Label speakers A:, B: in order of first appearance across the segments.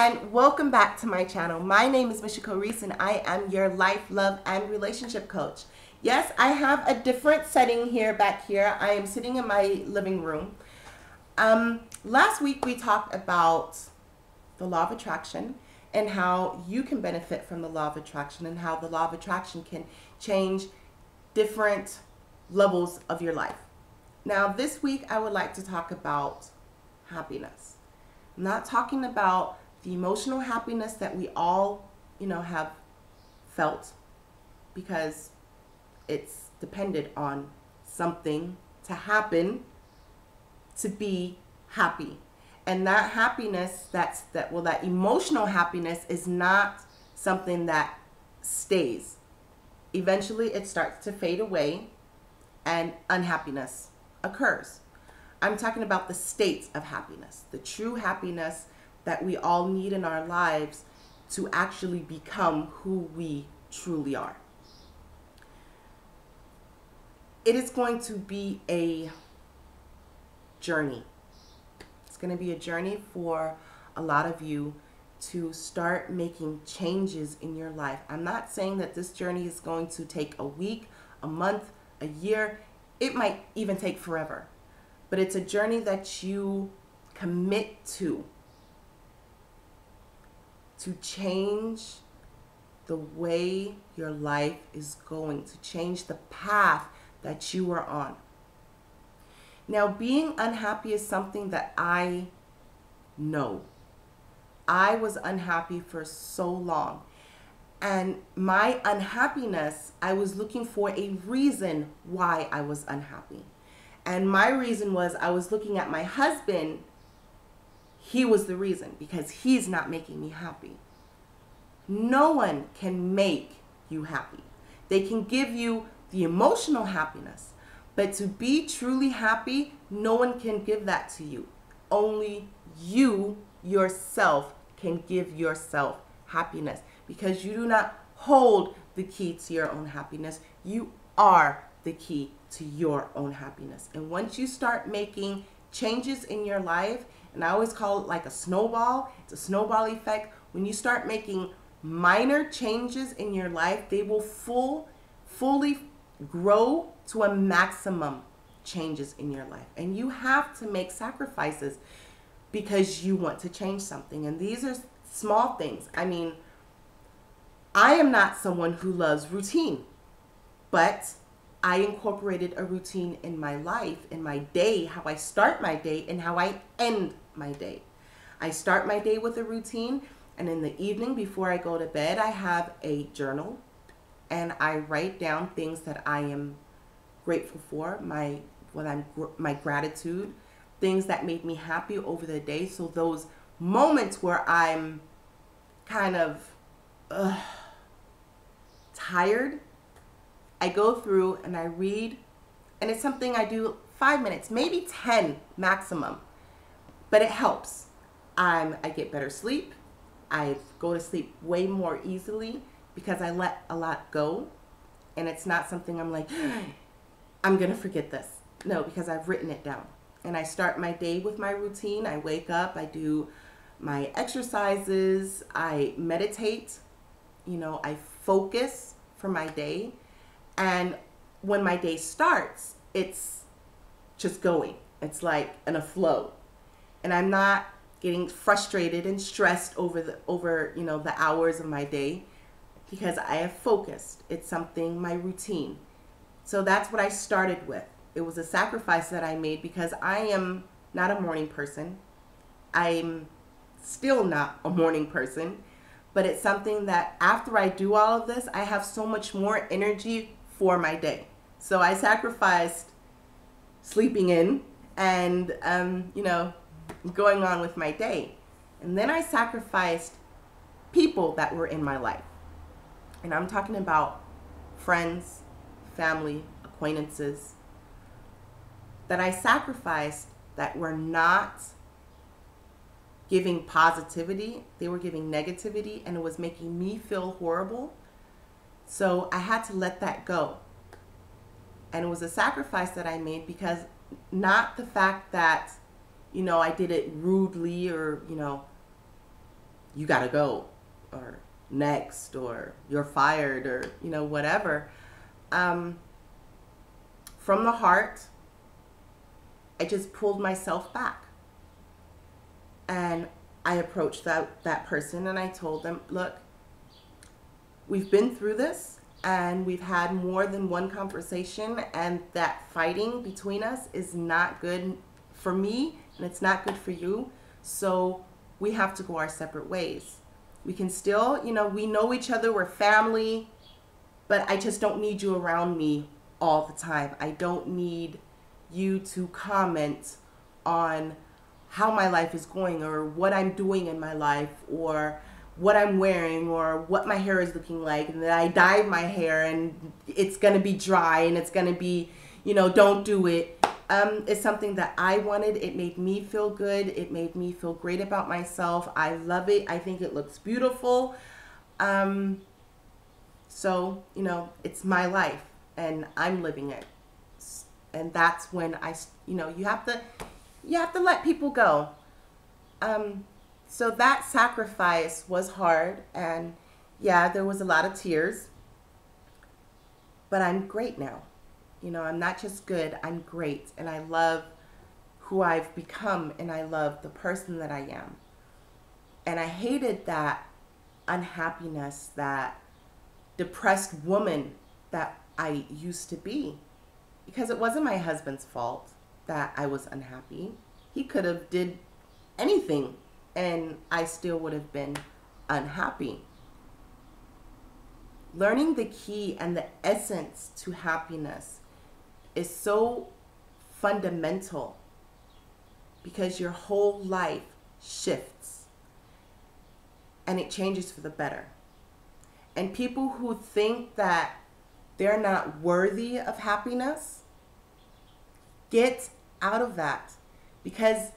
A: and welcome back to my channel. My name is Michiko Riezz and I am your life, love, and relationship coach. Yes, I have a different setting here back here. I am sitting in my living room. Last week we talked about the law of attraction and how you can benefit from the law of attraction and how the law of attraction can change different levels of your life. Now this week I would like to talk about happiness. I'm not talking about the emotional happiness that we all, have felt, because it's dependent on something to happen to be happy. And that happiness, that emotional happiness is not something that stays. Eventually it starts to fade away and unhappiness occurs. I'm talking about the states of happiness, the true happiness that we all need in our lives to actually become who we truly are. It is going to be a journey. It's going to be a journey for a lot of you to start making changes in your life. I'm not saying that this journey is going to take a week, a month, a year. It might even take forever. But it's a journey that you commit to change the way your life is going, to change the path that you are on. Now, being unhappy is something that I know. I was unhappy for so long. And my unhappiness, I was looking for a reason why I was unhappy. And my reason was I was looking at my husband. He was the reason, because he's not making me happy. No one can make you happy. They can give you the emotional happiness, but to be truly happy, no one can give that to you. Only you yourself can give yourself happiness, because you do not hold the key to your own happiness. You are the key to your own happiness. And once you start making changes in your life, and I always call it like a snowball, it's a snowball effect. When you start making minor changes in your life, they will fully grow to a maximum changes in your life. And you have to make sacrifices because you want to change something. And these are small things. I mean, I am not someone who loves routine, but I incorporated a routine in my life, in my day, how I start my day and how I end my day. I start my day with a routine, and in the evening before I go to bed, I have a journal and I write down things that I am grateful for, my gratitude, things that made me happy over the day. So those moments where I'm kind of tired, I go through and I read, and it's something I do 5 minutes, maybe 10 maximum, but it helps. I get better sleep. I go to sleep way more easily because I let a lot go, and it's not something I'm like, I'm gonna forget this. No, because I've written it down. And I start my day with my routine. I wake up, I do my exercises, I meditate, I focus for my day. And when my day starts, it's just going. It's like in a flow. And I'm not getting frustrated and stressed over the hours of my day, because I have focused. It's something, my routine. So that's what I started with. It was a sacrifice that I made because I am not a morning person. I'm still not a morning person, but it's something that after I do all of this, I have so much more energy for my day. So I sacrificed sleeping in and, going on with my day. And then I sacrificed people that were in my life. And I'm talking about friends, family, acquaintances that I sacrificed that were not giving positivity. They were giving negativity, and it was making me feel horrible. So I had to let that go. And it was a sacrifice that I made, because not the fact that, I did it rudely or, you gotta go, or next, or you're fired, or, whatever. From the heart, I just pulled myself back. And I approached that person and I told them, look, we've been through this and we've had more than one conversation, and that fighting between us is not good for me and it's not good for you. So we have to go our separate ways. We can still, we know each other, we're family, but I just don't need you around me all the time. I don't need you to comment on how my life is going, or what I'm doing in my life, or what I'm wearing, or what my hair is looking like, and that I dyed my hair and it's going to be dry and it's going to be, don't do it. It's something that I wanted. It made me feel good. It made me feel great about myself. I love it. I think it looks beautiful. So, it's my life and I'm living it. And that's when you have to let people go. So that sacrifice was hard, and yeah, there was a lot of tears, but I'm great now. I'm not just good, I'm great, and I love who I've become, and I love the person that I am. And I hated that unhappiness, that depressed woman that I used to be, because it wasn't my husband's fault that I was unhappy. He could have did anything and I still would have been unhappy. Learning the key and the essence to happiness is so fundamental, because your whole life shifts and it changes for the better. And people who think that they're not worthy of happiness, get out of that, because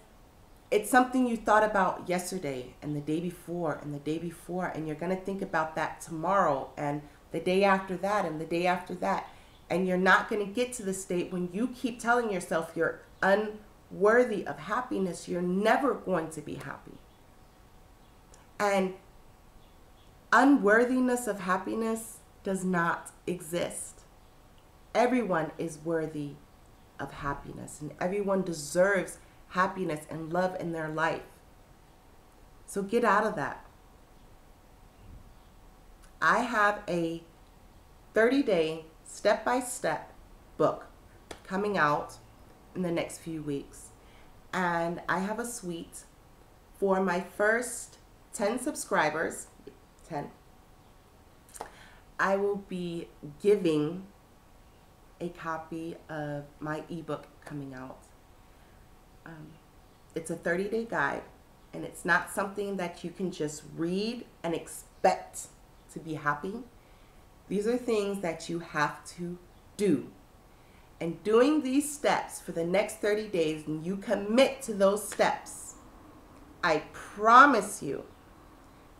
A: it's something you thought about yesterday and the day before and the day before, and you're going to think about that tomorrow and the day after that and the day after that. And you're not going to get to the state when you keep telling yourself you're unworthy of happiness. You're never going to be happy. And unworthiness of happiness does not exist. Everyone is worthy of happiness, and everyone deserves happiness and love in their life. So get out of that. I have a 30-day step-by-step book coming out in the next few weeks, and I have a suite for my first 10 subscribers. 10. I will be giving a copy of my ebook coming out. It's a 30-day guide, and it's not something that you can just read and expect to be happy. These are things that you have to do. And doing these steps for the next 30 days, and you commit to those steps, I promise you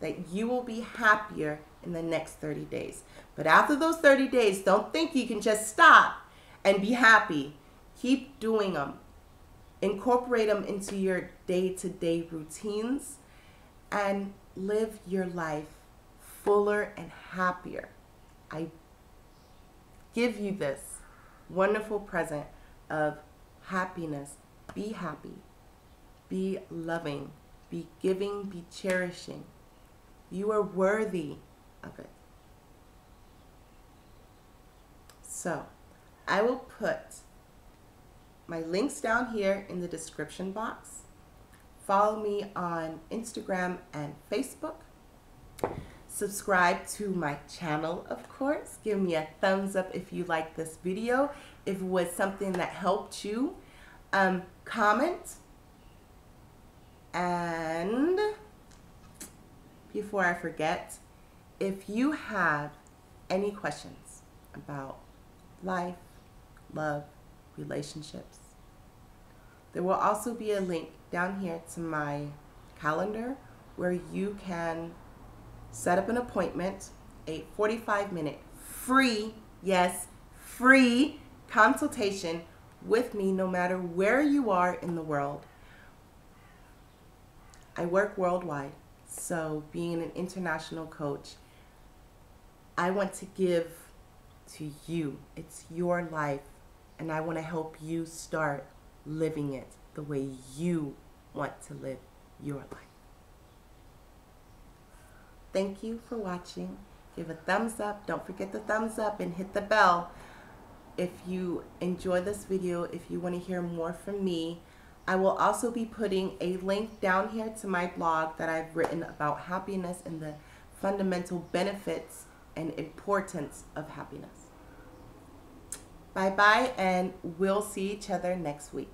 A: that you will be happier in the next 30 days. But after those 30 days, don't think you can just stop and be happy. Keep doing them. Incorporate them into your day-to-day routines and live your life fuller and happier. I give you this wonderful present of happiness. Be happy. Be loving. Be giving. Be cherishing. You are worthy of it. So, I will put my links down here in the description box. Follow me on Instagram and Facebook. Subscribe to my channel, of course. Give me a thumbs up if you like this video. If it was something that helped you, comment. And before I forget, if you have any questions about life, love, relationships, there will also be a link down here to my calendar where you can set up an appointment, a 45-minute free, yes, free consultation with me, no matter where you are in the world. I work worldwide, So being an international coach, I want to give to you. It's your life, and I want to help you start living it the way you want to live your life. Thank you for watching. Give a thumbs up. Don't forget the thumbs up and hit the bell. If you enjoy this video, if you want to hear more from me, I will also be putting a link down here to my blog that I've written about happiness and the fundamental benefits and importance of happiness. Bye-bye, and we'll see each other next week.